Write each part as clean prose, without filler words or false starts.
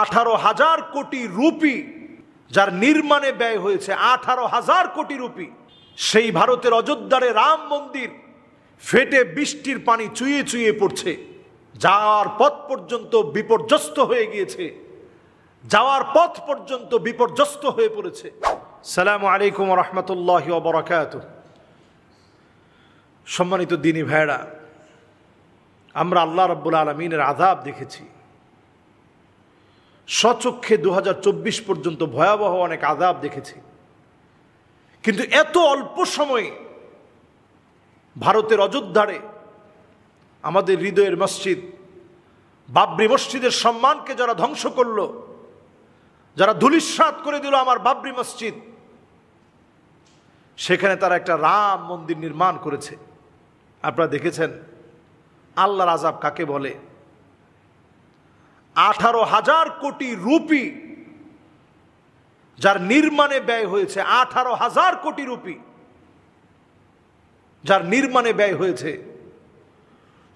18,000 কোটি রুপি যার নির্মাণে ব্যয় হয়েছে, 18,000 কোটি রুপি। সেই ভারতের অযোধ্যারে রাম মন্দির ফেটে বৃষ্টির পানি চুইয়ে চুইয়ে পড়ছে। যাওয়ার পথ পর্যন্ত বিপর্যস্ত হয়ে গিয়েছে, যাওয়ার পথ পর্যন্ত বিপর্যস্ত হয়ে পড়েছে। আসসালামু আলাইকুম ওয়া রাহমাতুল্লাহি ওয়া বারাকাতুহু। সম্মানিত দিনী ভাইরা, আমরা আল্লাহ রাব্বুল আলামিনের আযাব দেখেছি স্বচক্ষে। 2024 পর্যন্ত ভয়াবহ অনেক আযাব দেখেছি, কিন্তু এত অল্প সময়ে ভারতের অযোধ্যারে আমাদের হৃদয়ের মসজিদ বাবরি মসজিদের সম্মানকে যারা ধ্বংস করল, যারা ধূলিসাৎ করে দিল আমার বাবরি মসজিদ, সেখানে তারা একটা রাম মন্দির নির্মাণ করেছে। আপনারা দেখেছেন আল্লাহর আযাব কাকে বলে। 18,000 কোটি রুপি যার নির্মাণে ব্যয় হয়েছে, 18,000 কোটি রুপি যার নির্মাণে ব্যয় হয়েছে,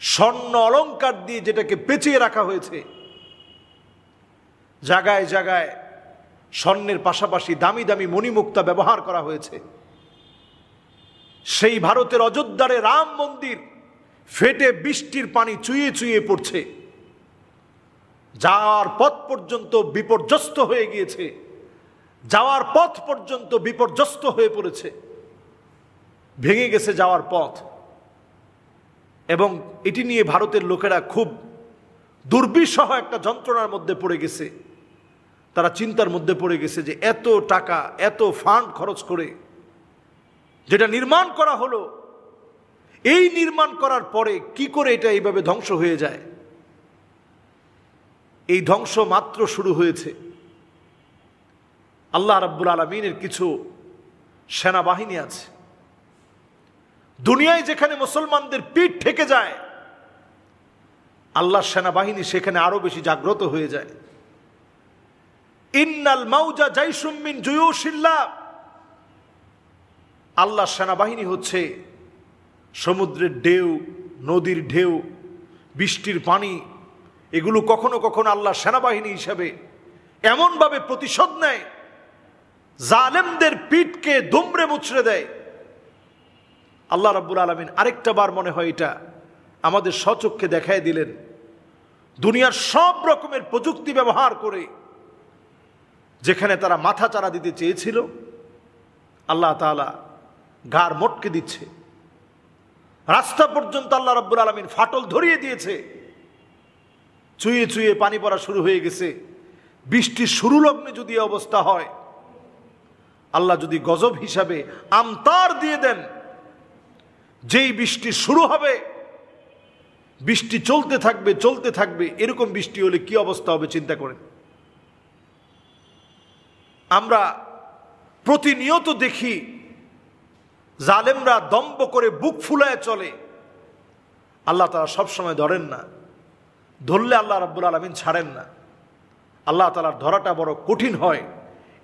স্বর্ণ অলংকার দিয়ে যেটাকে পেঁচিয়ে রাখা হয়েছে, জায়গায় জায়গায় স্বর্ণের পাশাপাশি দামি দামি মণিমুক্তা ব্যবহার করা হয়েছে। সেই ভারতের অযোধ্যারে রাম মন্দির ফেটে বৃষ্টির পানি চুইয়ে চুইয়ে পড়ছে। যাওয়ার পথ পর্যন্ত বিপর্যস্ত হয়ে গিয়েছে, যাওয়ার পথ পর্যন্ত বিপর্যস্ত হয়ে পড়েছে, ভেঙে গেছে যাওয়ার পথ। এবং এটি নিয়ে ভারতের লোকেরা খুব দুর্বিষহ একটা যন্ত্রণার মধ্যে পড়ে গেছে। তারা চিন্তার মধ্যে পড়ে গেছে যে এত টাকা, এত ফান্ড খরচ করে যেটা নির্মাণ করা হলো, এই নির্মাণ করার পরে কি করে এটা এইভাবে ধ্বংস হয়ে যায়। এই ধ্বংস মাত্র শুরু হয়েছে। আল্লাহ রাব্বুল আলামিনের কিছু সেনাবাহিনী আছে, দুনিয়ায় যেখানে মুসলমানদের পিঠ ঠেকে যায়, আল্লাহর সেনাবাহিনী সেখানে আরো বেশি জাগ্রত হয়ে যায়। ইন্নাল মাউজা জাইশুম মিন জুয়ুশিল্লাহ। আল্লাহর সেনাবাহিনী হচ্ছে সমুদ্রের ঢেউ, নদীর ঢেউ, বৃষ্টির পানি, এগুলো কখনো কখনো আল্লাহর সেনাবাহিনী হিসাবে এমনভাবে প্রতিশোধ নেয়, জালেমদের পিঠকে দুমড়ে মুচড়ে দেয়। আল্লাহ রাব্বুল আলামিন আরেকটা বার মনে হয় এটা আমাদের স্বচক্ষে দেখায় দিলেন। দুনিয়ার সব রকমের প্রযুক্তি ব্যবহার করে যেখানে তারা মাথা চারা দিতে চেয়েছিল, আল্লাহ তাআলা গার মটকে দিচ্ছে। রাস্তা পর্যন্ত আল্লাহ রাব্বুল আলামিন ফাটল ধরিয়ে দিয়েছে, চুইয়ে চুইয়ে পানি পড়া শুরু হয়ে গেছে। বৃষ্টির শুরু লগ্নে যদি অবস্থা হয়, আল্লাহ যদি গজব হিসাবে আমতার দিয়ে দেন, যেই বৃষ্টি শুরু হবে বৃষ্টি চলতে থাকবে চলতে থাকবে, এরকম বৃষ্টি হলে কি অবস্থা হবে চিন্তা করেন। আমরা প্রতিনিয়ত দেখি জালেমরা দম্ভ করে বুক ফুলায় চলে। আল্লাহ তাআলা সবসময় ধরেন না, ধরলে আল্লাহ রাব্বুল আলামিন ছাড়েন না। আল্লাহ তাআলার ধরাটা বড় কঠিন হয়।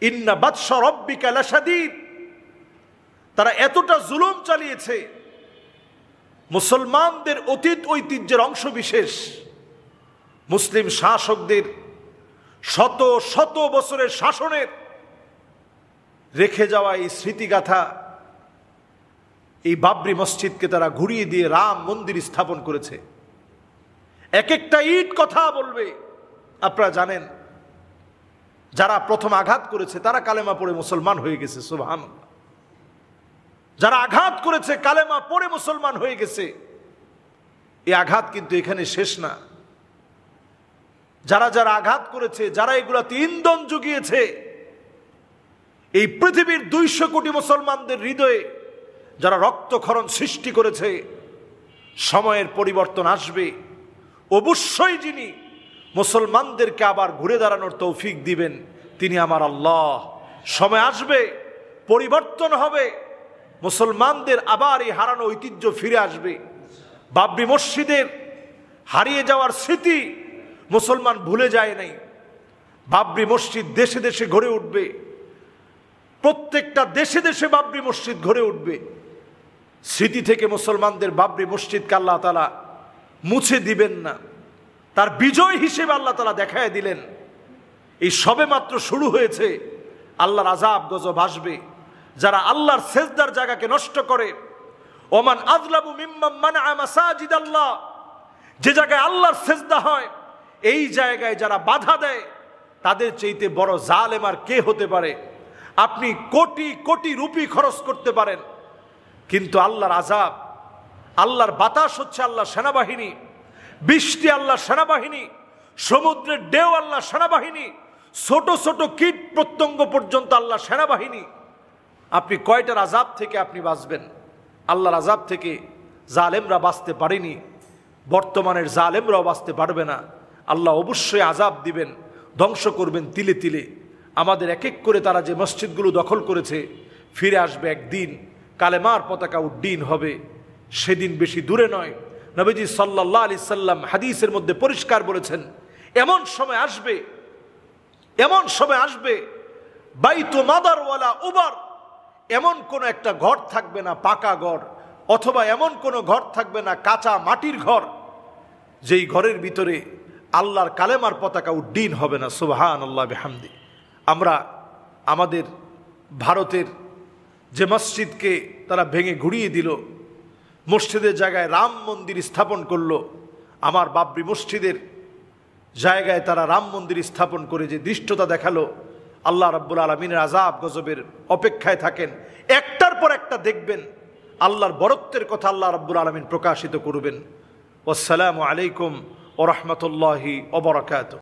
ইন্না বাতশা রাব্বিকা লাশাদীদ। তারা এতটা জুলুম চালিয়েছে, মুসলমানদের অতীত ঐতিহ্যের অংশ বিশেষ, মুসলিম শাসকদের শত শত বছরের শাসনের রেখে যাওয়া এই স্মৃতিগাথা, এই বাবরি মসজিদকে তারা ঘুরিয়ে দিয়ে রাম মন্দির স্থাপন করেছে। এক একটা ইট কথা বলবে। আপনারা জানেন যারা প্রথম আঘাত করেছে তারা কালেমা পড়ে মুসলমান হয়ে গেছে, সুবহানাল্লাহ। যারা আঘাত করেছে কালেমা পড়ে মুসলমান হয়ে গেছে। এই আঘাত কিন্তু এখানে শেষ না। যারা যারা আঘাত করেছে, যারা এগুলাতে ইন্ধন জুগিয়েছে, এই পৃথিবীর 200 কোটি মুসলমানদের হৃদয়ে যারা রক্তক্ষরণ সৃষ্টি করেছে, সময়ের পরিবর্তন আসবে। অবশ্যই যিনি মুসলমানদেরকে আবার ঘুরে দাঁড়ানোর তৌফিক দিবেন তিনি আমার আল্লাহ। সময় আসবে, পরিবর্তন হবে, মুসলমানদের আবার এই হারানো ঐতিহ্য ফিরে আসবে। বাবরি মসজিদের হারিয়ে যাওয়ার স্মৃতি মুসলমান ভুলে যায় নাই। বাবরি মসজিদ দেশে দেশে গড়ে উঠবে, প্রত্যেকটা দেশে দেশে বাবরি মসজিদ গড়ে উঠবে। স্মৃতি থেকে মুসলমানদের বাবরি মসজিদকে আল্লাহ তাআলা মুছে দিবেন না। তার বিজয় হিসেবে আল্লাহ তাআলা দেখায় দিলেন এই সবেমাত্র শুরু হয়েছে, আল্লাহর আযাব গজব আসবে যারা আল্লাহর সেজদার জায়গাকে নষ্ট করে। ওমান আযলামু মিম্মান মানআ মাসাজিদাল্লাহ, যে জায়গায় আল্লাহর সেজদা হয় এই জায়গায় যারা বাধা দেয় তাদের চাইতে বড় জালেম আর কে হতে পারে? আপনি কোটি কোটি রুপি খরচ করতে পারেন, কিন্তু আল্লাহর আযাব, আল্লাহর বাতাস হচ্ছে আল্লাহর সেনাবাহিনী, বৃষ্টি আল্লাহর সেনাবাহিনী, সমুদ্রের ঢেউ আল্লাহর সেনাবাহিনী, ছোট ছোট কীট প্রত্যঙ্গ পর্যন্ত আল্লাহর সেনাবাহিনী। আপনি কয়টার আযাব থেকে আপনি বাঁচবেন? আল্লাহর আযাব থেকে জালেমরা বাঁচতে পারেনি, বর্তমানের জালেমরাও বাঁচতে পারবে না। আল্লাহ অবশ্যই আযাব দিবেন, ধ্বংস করবেন তিলে তিলে। আমাদের এক এক করে তারা যে মসজিদগুলো দখল করেছে, ফিরে আসবে একদিন, কালেমার পতাকা উড্ডীন হবে। সেদিন বেশি দূরে নয়। নবীজি সাল্লাল্লাহু আলাইহি সাল্লাম হাদিসের মধ্যে পরিষ্কার বলেছেন, এমন সময় আসবে, এমন সময় আসবে, বাইতু মাদার ওয়ালা উবার, এমন কোন একটা ঘর থাকবে না পাকা ঘর, অথবা এমন কোন ঘর থাকবে না কাঁচা মাটির ঘর, যেই ঘরের ভিতরে আল্লাহর কালেমার পতাকা উড্ডীন হবে না। সুবহানাল্লাহ বিহামদি। আমরা আমাদের ভারতের যে মসজিদকে তারা ভেঙে ঘুরিয়ে দিল, মসজিদের জায়গায় রাম মন্দির স্থাপন করলো, আমার বাবরি মসজিদের জায়গায় তারা রাম মন্দির স্থাপন করে যে দৃষ্টতা দেখালো, আল্লাহ রাব্বুল আলামিনের আযাব গজবের অপেক্ষায় থাকেন। একটার পর একটা দেখবেন আল্লাহর বরত্বের কথা আল্লাহ রাব্বুল আলামিন প্রকাশিত করবেন। আসসালামু আলাইকুম ওয়া রাহমাতুল্লাহি ওয়া বারাকাতুহু।